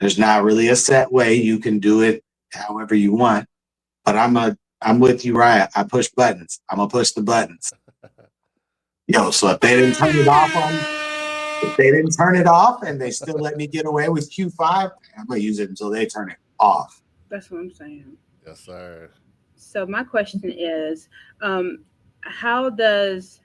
There's not really a set way. You can do it however you want. But I'm with you, Ryan. I push buttons. I'm gonna push the buttons. Yo, so if they didn't turn it off if they didn't turn it off and they still let me get away with Q5, I'm gonna use it until they turn it off. That's what I'm saying. Yes, sir. So my question is, um, how does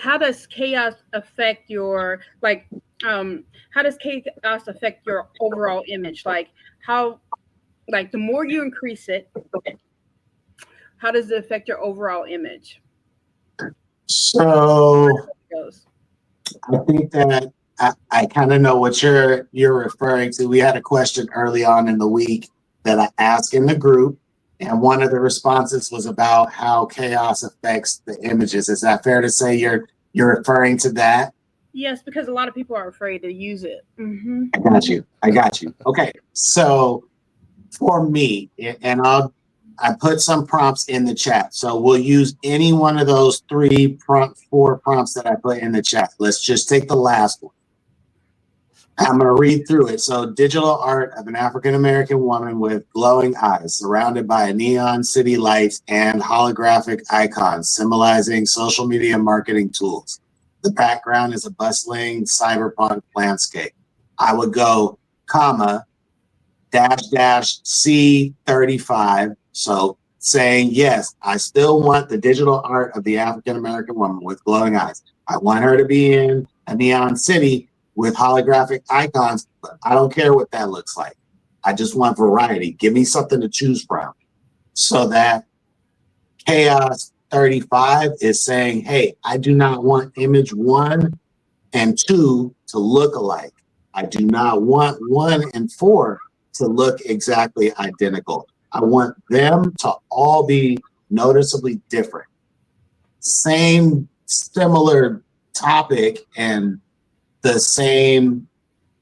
how does chaos affect your like how does chaos affect your overall image? Like how the more you increase it, how does it affect your overall image? So It goes. I think that I kind of know what you're referring to. We had a question early on in the week that I asked in the group, and one of the responses was about how chaos affects the images. Is that fair to say you're referring to that? Yes, because a lot of people are afraid to use it. I got you. I got you. Okay. So for me, and I put some prompts in the chat. So we'll use any one of those four prompts that I put in the chat. Let's just take the last one. I'm going to read through it. So, digital art of an African American woman with glowing eyes, surrounded by neon city lights and holographic icons symbolizing social media marketing tools. The background is a bustling cyberpunk landscape. I would go, comma, dash dash C35. So saying, yes, I still want the digital art of the African American woman with glowing eyes. I want her to be in a neon city with holographic icons, but I don't care what that looks like. I just want variety. Give me something to choose from. So that Chaos 35 is saying, hey, I do not want image 1 and 2 to look alike. I do not want 1 and 4 to look exactly identical. I want them to all be noticeably different. Same, similar topic and the same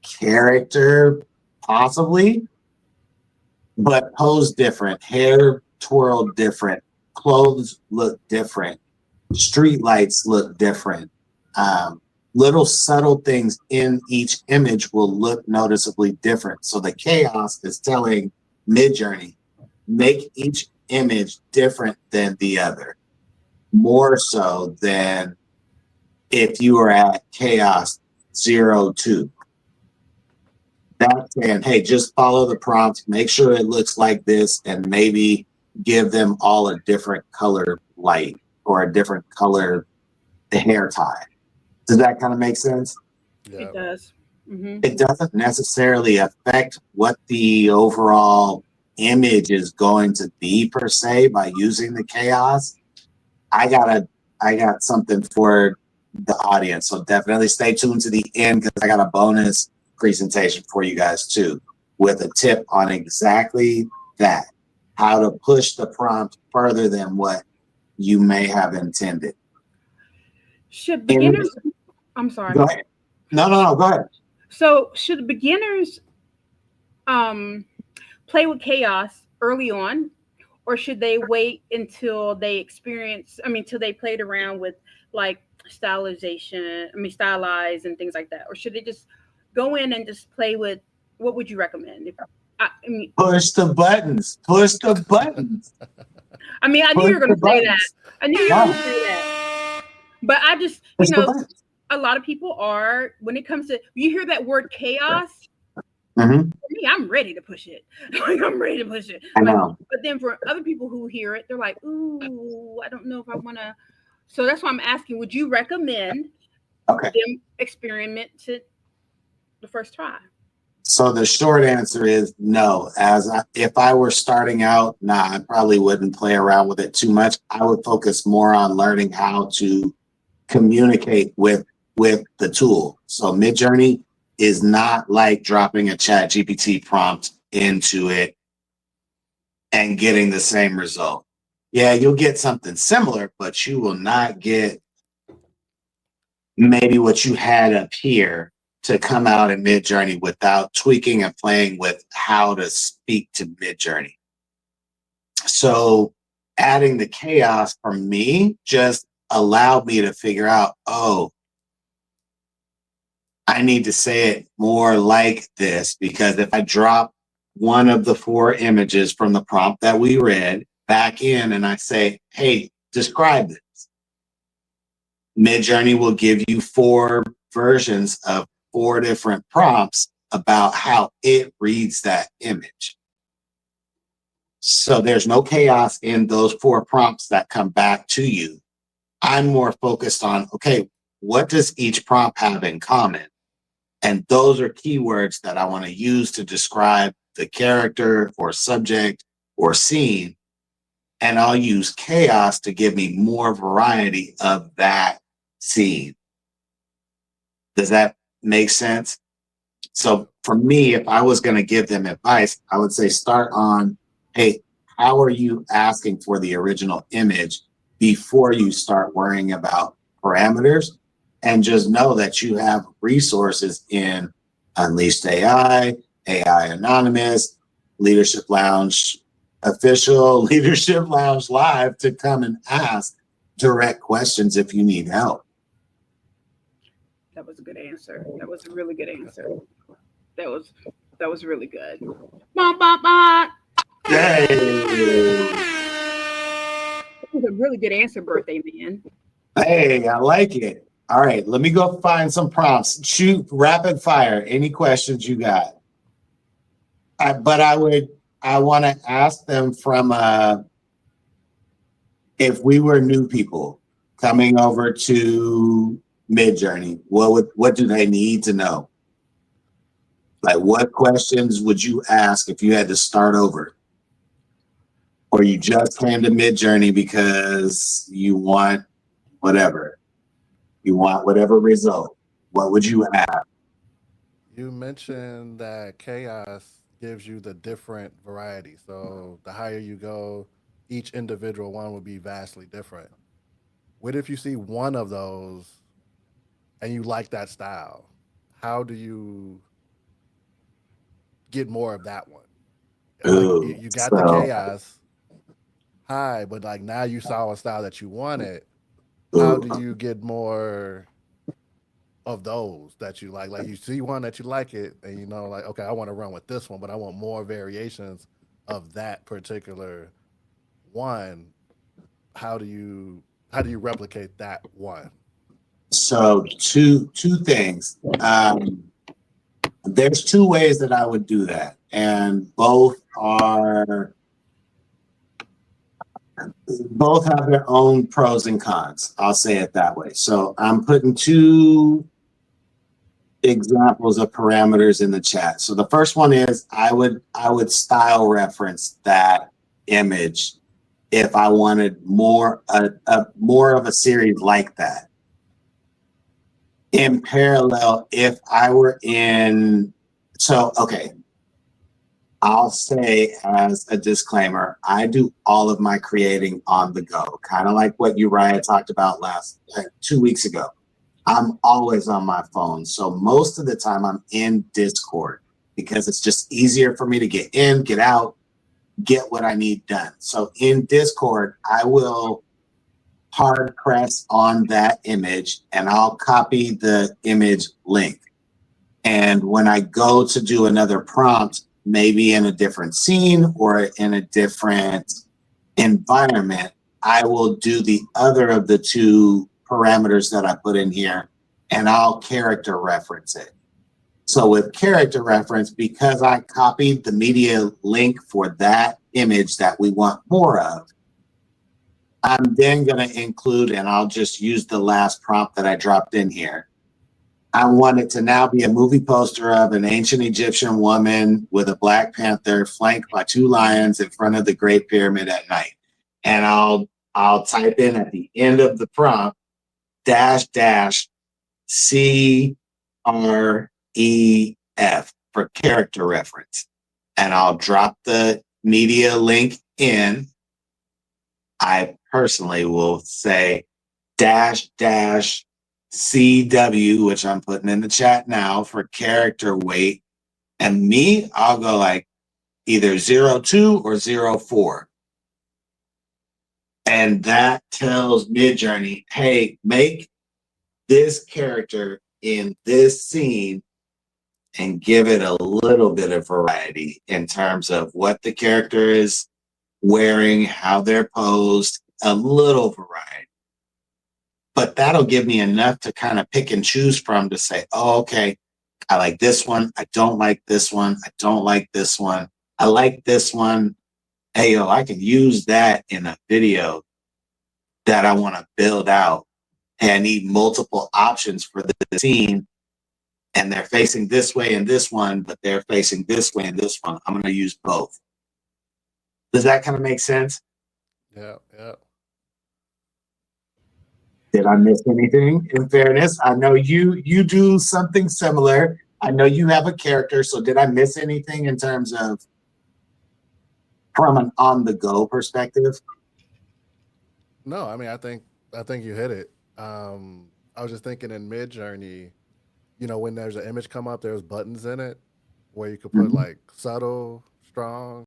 character, possibly, but pose different, hair twirled different, clothes look different, street lights look different. Little subtle things in each image will look noticeably different. So the chaos is telling Midjourney, make each image different than the other, more so than if you were at chaos 02. That's saying, hey, just follow the prompt, make sure it looks like this, and maybe give them all a different color light or a different color hair tie. Does that kind of make sense? It Yeah. does. It doesn't necessarily affect what the overall image is going to be per se by using the chaos. I got something for the audience, so definitely stay tuned to the end because I got a bonus presentation for you guys too, with a tip on exactly that, how to push the prompt further than what you may have intended. Should And beginners? I'm sorry. go ahead. No, go ahead. So should beginners um play with chaos early on, or should they wait until they experience? I mean, till they played around with like stylization. I mean, stylize and things like that, or should they just go in and just play with? What would you recommend? I mean, Push the buttons. Push the buttons. I knew you Push were going the to say that. buttons. I knew you were going Yeah, to say that. But I just, push the buttons. a lot of people are when it comes to you hear that word chaos. Mm-hmm. For me, I'm ready to push it. Like I'm ready to push it. I Like, know. but then for other people who hear it, they're like, "Ooh, I don't know if I want to." So that's why I'm asking: would you recommend Okay. them experiment to the first try? So the short answer is no. If I were starting out, nah, I probably wouldn't play around with it too much. I would focus more on learning how to communicate with the tool. So Midjourney is not like dropping a chat GPT prompt into it and getting the same result. Yeah, you'll get something similar, but you will not get maybe what you had up here to come out in Midjourney without tweaking and playing with how to speak to Midjourney. So adding the chaos for me just allowed me to figure out, oh, I need to say it more like this, because if I drop one of the 4 images from the prompt that we read back in and I say, hey, describe this, Midjourney will give you 4 versions of 4 different prompts about how it reads that image. So there's no chaos in those 4 prompts that come back to you. I'm more focused on, okay, what does each prompt have in common? And those are keywords that I want to use to describe the character or subject or scene. And I'll use chaos to give me more variety of that scene. Does that make sense? So for me, if I was going to give them advice, I would say start on, hey, how are you asking for the original image before you start worrying about parameters? And just know that you have resources in Unleashed AI, AI Anonymous, Leadership Lounge Official, Leadership Lounge Live to come and ask direct questions if you need help. That was a good answer. That was a really good answer. That was really good. Bah, bah, bah. Hey. That was a really good answer, birthday man. Hey, I like it. All right, let me go find some prompts. Shoot rapid fire. Any questions you got? I want to ask them from if we were new people coming over to Midjourney, what do they need to know? Like, what questions would you ask if you had to start over? Or you just came to Midjourney because you want whatever. You want whatever result. What would you ask? You mentioned that chaos gives you the different variety. So the higher you go, each individual one would be vastly different. What if you see one of those and you like that style? How do you get more of that one? Like Ooh, you got the so, chaos high, but like now you saw a style that you wanted. How ooh. do you get more of those that you like? Like you see one that you like it, and you know, like okay, I want to run with this one, but I want more variations of that particular one. How do you replicate that one? So two things. There's 2 ways that I would do that, and both have their own pros and cons. I'll say it that way. So I'm putting 2 examples of parameters in the chat. So the first one is I would style reference that image if I wanted more of a series like that. In parallel, if I were in, so okay, I'll say as a disclaimer, I do all of my creating on the go, kind of like what Uriah talked about 2 weeks ago. I'm always on my phone. So most of the time I'm in Discord because it's just easier for me to get in, get out, get what I need done. So in Discord, I will hard press on that image and I'll copy the image link. And when I go to do another prompt, maybe in a different scene or in a different environment, I will do the other of the 2 parameters that I put in here and I'll character reference it. So with character reference, because I copied the media link for that image that we want more of, I'm then going to include, and I'll just use the last prompt that I dropped in here. I want it to now be a movie poster of an ancient Egyptian woman with a Black Panther flanked by 2 lions in front of the Great Pyramid at night. And I'll type in at the end of the prompt -- CREF for character reference. And I'll drop the media link in. I personally will say -- CW, which I'm putting in the chat now for character weight. And me, I'll go like either 02 or 04. And that tells Midjourney, hey, make this character in this scene and give it a little bit of variety in terms of what the character is wearing, how they're posed, a little variety. But that'll give me enough to kind of pick and choose from to say, oh, okay, I like this one. I don't like this one. I don't like this one. I like this one. Hey, yo, I can use that in a video that I want to build out. And I need multiple options for the scene. And they're facing this way in this one, but they're facing this way in this one. I'm going to use both. Does that kind of make sense? Yeah, yeah. Did I miss anything? In fairness, I know you do something similar. I know you have a character, so did I miss anything in terms of from an on the go perspective? No, I mean, I think you hit it. I was just thinking in Midjourney, you know, when there's an image come up, there's buttons in it where you could put Mhm. like subtle, strong,